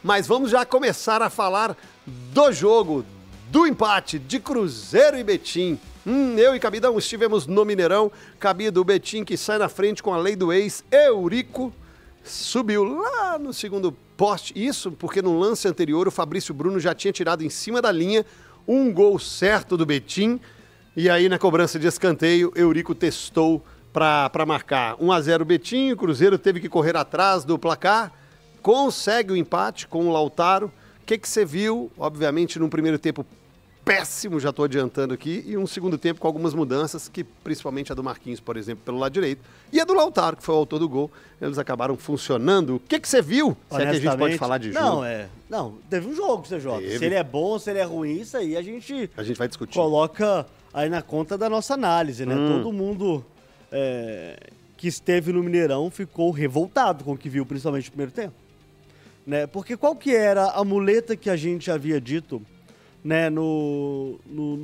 mas vamos já começar a falar do jogo, do empate de Cruzeiro e Betim. Eu e Cabidão estivemos no Mineirão. Cabido, o Betim que sai na frente com a lei do ex, Eurico subiu lá no segundo poste. Isso porque no lance anterior o Fabrício Bruno já tinha tirado em cima da linha um gol certo do Betim. E aí na cobrança de escanteio, Eurico testou para marcar 1-0 Betim. O Cruzeiro teve que correr atrás do placar. Consegue o empate com o Lautaro. O que você viu? Obviamente num primeiro tempo péssimo, já estou adiantando aqui, e um segundo tempo com algumas mudanças, que principalmente a do Marquinhos, por exemplo, pelo lado direito, e a do Lautaro, que foi o autor do gol, eles acabaram funcionando. O que você viu? Se é que a gente pode falar de jogo. Não, teve um jogo, CJ. Se ele é bom, se ele é ruim, isso aí a gente vai discutir. Coloca aí na conta da nossa análise, né? Todo mundo que esteve no Mineirão ficou revoltado com o que viu, principalmente no primeiro tempo. Né? Porque qual que era a muleta que a gente havia dito, né, no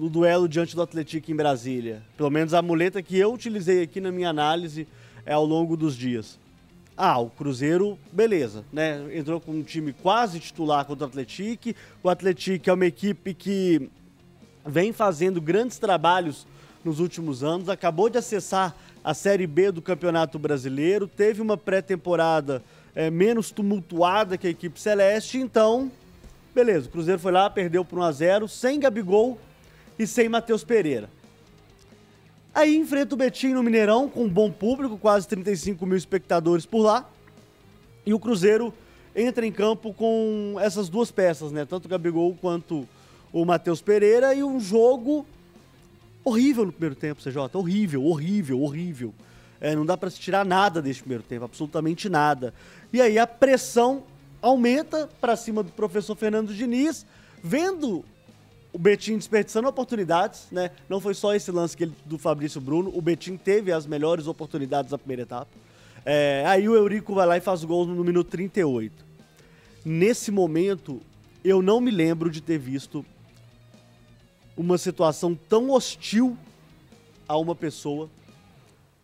duelo diante do Atlético em Brasília? Pelo menos a muleta que eu utilizei aqui na minha análise ao longo dos dias. O Cruzeiro, beleza, né? Entrou com um time quase titular contra o Atlético. O Atlético é uma equipe que vem fazendo grandes trabalhos nos últimos anos, acabou de acessar a Série B do Campeonato Brasileiro, teve uma pré-temporada menos tumultuada que a equipe celeste, então... Beleza, o Cruzeiro foi lá, perdeu por 1-0, sem Gabigol e sem Matheus Pereira. Aí enfrenta o Betim no Mineirão, com um bom público, quase 35 mil espectadores por lá. E o Cruzeiro entra em campo com essas duas peças, né? Tanto o Gabigol quanto o Matheus Pereira. E um jogo horrível no primeiro tempo, CJ. Horrível. Não dá pra se tirar nada desse primeiro tempo, absolutamente nada. E aí a pressão aumenta para cima do professor Fernando Diniz, vendo o Betim desperdiçando oportunidades, né? Não foi só esse lance do Fabrício Bruno, o Betim teve as melhores oportunidades da primeira etapa. Aí o Eurico vai lá e faz o gol no minuto 38. Nesse momento, eu não me lembro de ter visto uma situação tão hostil a uma pessoa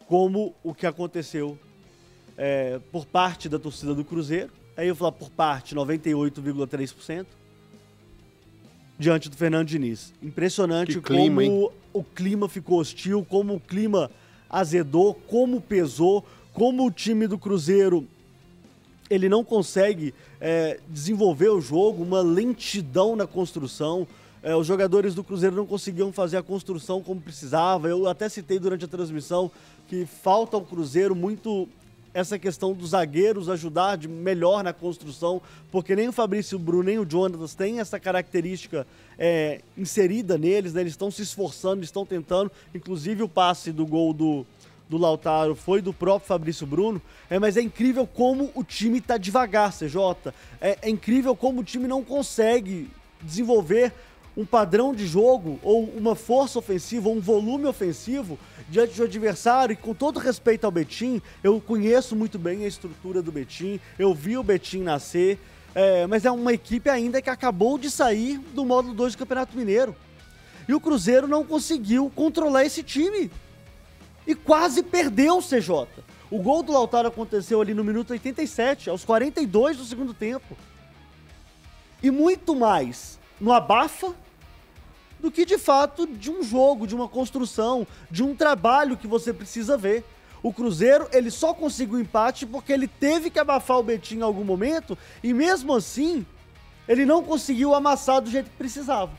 como o que aconteceu por parte da torcida do Cruzeiro. Aí eu vou falar por parte, 98,3%, diante do Fernando Diniz. Impressionante como o clima ficou hostil, como o clima azedou, como pesou, como o time do Cruzeiro ele não consegue desenvolver o jogo, uma lentidão na construção. Os jogadores do Cruzeiro não conseguiam fazer a construção como precisava. Eu até citei durante a transmissão que falta ao Cruzeiro muito essa questão dos zagueiros ajudar melhor na construção, porque nem o Fabrício Bruno, nem o Jonas têm essa característica inserida neles, né? Eles estão se esforçando, estão tentando, inclusive o passe do gol do Lautaro foi do próprio Fabrício Bruno, mas é incrível como o time está devagar, CJ, é incrível como o time não consegue desenvolver um padrão de jogo, ou uma força ofensiva, ou um volume ofensivo diante do adversário. E com todo respeito ao Betim, eu conheço muito bem a estrutura do Betim, eu vi o Betim nascer, mas é uma equipe ainda que acabou de sair do módulo 2 do Campeonato Mineiro. E o Cruzeiro não conseguiu controlar esse time. E quase perdeu o CJ. O gol do Lautaro aconteceu ali no minuto 87, aos 42 do segundo tempo. E muito mais no abafa do que de fato de um jogo, de uma construção, de um trabalho que você precisa ver. O Cruzeiro, ele só conseguiu empate porque ele teve que abafar o Betim em algum momento e mesmo assim, ele não conseguiu amassar do jeito que precisava.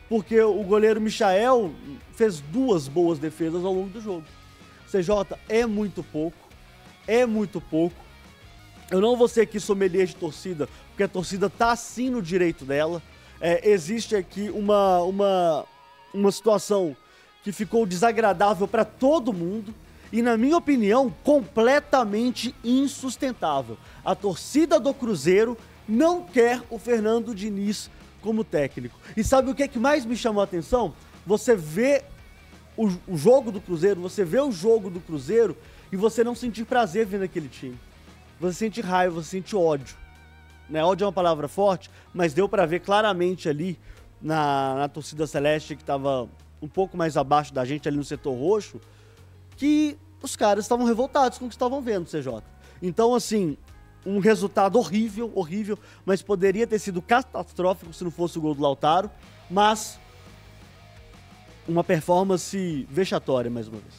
Porque o goleiro Michael fez 2 boas defesas ao longo do jogo. CJ, é muito pouco. Eu não vou ser aqui sommelier de torcida, porque a torcida tá sim no direito dela. Existe aqui uma situação que ficou desagradável para todo mundo e, na minha opinião, completamente insustentável. A torcida do Cruzeiro não quer o Fernando Diniz como técnico. E sabe o que mais me chamou a atenção? Você vê o jogo do Cruzeiro, você vê o jogo do Cruzeiro e você não sentir prazer vendo aquele time. Você sente raiva, você sente ódio. Né? Ódio é uma palavra forte, mas deu pra ver claramente ali na torcida celeste, que tava um pouco mais abaixo da gente ali no setor roxo, que os caras estavam revoltados com o que estavam vendo, CJ. Então, assim, um resultado horrível, horrível, mas poderia ter sido catastrófico se não fosse o gol do Lautaro, mas uma performance vexatória mais uma vez.